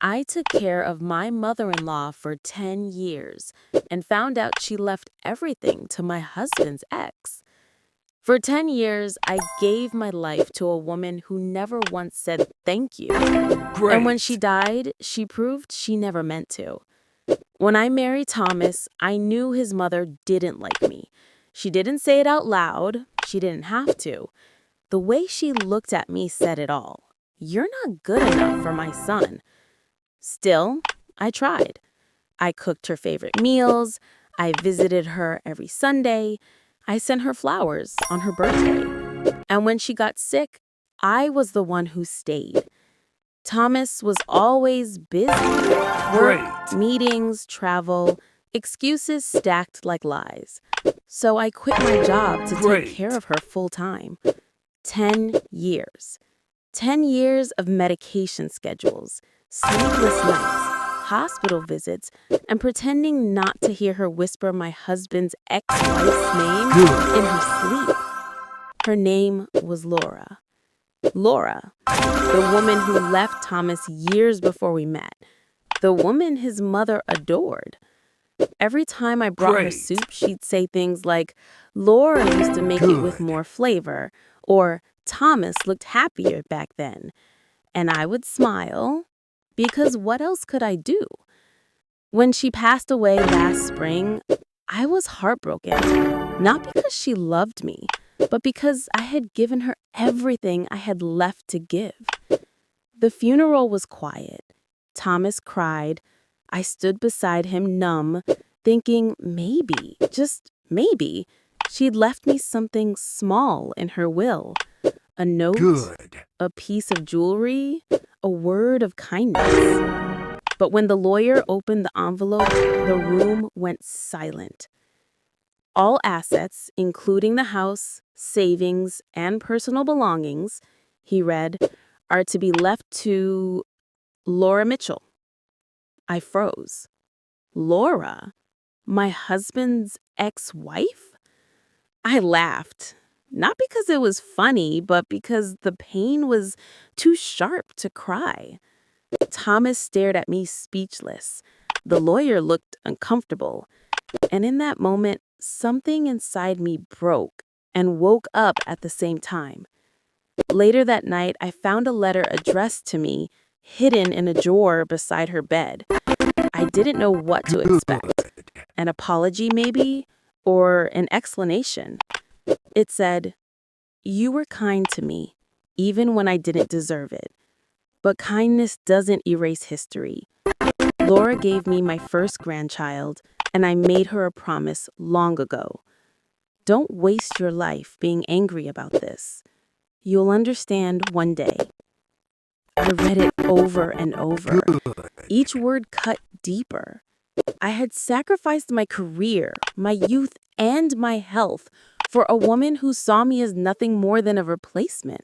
I took care of my mother-in-law for 10 years and found out she left everything to my husband's ex. For 10 years, I gave my life to a woman who never once said thank you. And when she Great. died, she proved she never meant to. When I married Thomas, I knew his mother didn't like me. She didn't say it out loud. She didn't have to. The way she looked at me said it all. You're not good enough for my son. Still, I tried. I cooked her favorite meals. I visited her every Sunday. I sent her flowers on her birthday. And when she got sick, I was the one who stayed. Thomas was always busy. Work, Great. meetings, travel, excuses stacked like lies. So I quit my job to take care Great. of her full time. 10 years. 10 years of medication schedules, sleepless nights, hospital visits, and pretending not to hear her whisper my husband's ex-wife's name in Good. her sleep. Her name was Laura. Laura, the woman who left Thomas years before we met. The woman his mother adored. Every time I brought her Great. soup, she'd say things like, Laura used to make it with Good. more flavor, or Thomas looked happier back then. And I would smile, because what else could I do? When she passed away last spring, I was heartbroken. Not because she loved me, but because I had given her everything I had left to give. The funeral was quiet. Thomas cried. I stood beside him, numb, thinking maybe, just maybe, she'd left me something small in her will. A note, Good. a piece of jewelry, a word of kindness. But when the lawyer opened the envelope, the room went silent. All assets, including the house, savings, and personal belongings, he read, are to be left to Laura Mitchell. I froze. Laura? My husband's ex-wife? I laughed. Not because it was funny, but because the pain was too sharp to cry. Thomas stared at me speechless. The lawyer looked uncomfortable. And in that moment, something inside me broke and woke up at the same time. Later that night, I found a letter addressed to me, hidden in a drawer beside her bed. I didn't know what to expect. Good. An apology, maybe? Or an explanation. It said, You were kind to me, even when I didn't deserve it. But kindness doesn't erase history. Laura gave me my first grandchild, and I made her a promise long ago. Don't waste your life being angry about this. You'll understand one day. I read it over and over. Good. Each word cut deeper. I had sacrificed my career, my youth, and my health for a woman who saw me as nothing more than a replacement,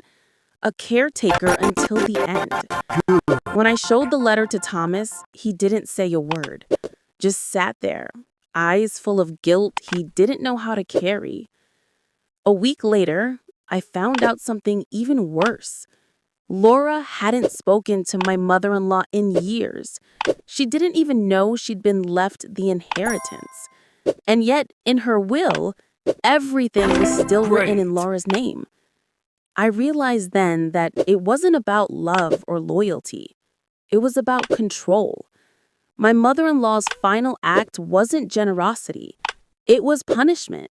a caretaker until the end. When I showed the letter to Thomas, he didn't say a word, just sat there, eyes full of guilt he didn't know how to carry. A week later, I found out something even worse. Laura hadn't spoken to my mother-in-law in years. She didn't even know she'd been left the inheritance. And yet, in her will, everything was still written in Great. Laura's name. I realized then that it wasn't about love or loyalty. It was about control. My mother-in-law's final act wasn't generosity. It was punishment.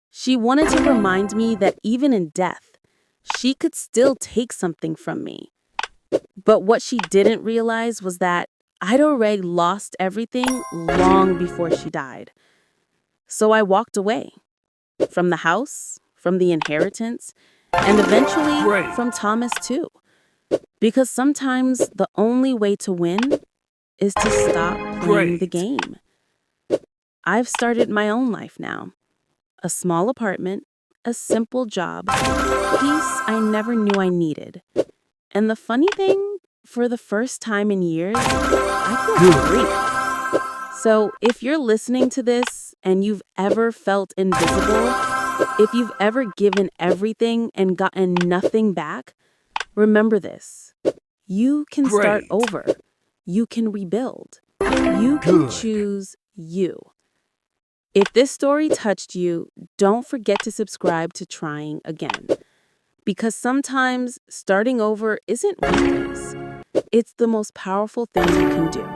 She wanted to remind me that even in death, she could still take something from me. But what she didn't realize was that I'd already lost everything long before she died. So I walked away from the house, from the inheritance, and eventually from Great. Thomas too. Because sometimes the only way to win is to stop playing the Great. game. I've started my own life now. A small apartment, a simple job, peace I never knew I needed. And the funny thing, for the first time in years, I feel Good. free. So if you're listening to this and you've ever felt invisible, if you've ever given everything and gotten nothing back, remember this. You can start Great. over. you can rebuild. You can Good. choose you. If this story touched you, don't forget to subscribe to Trying Again. Because sometimes starting over isn't weakness, it's the most powerful thing you can do.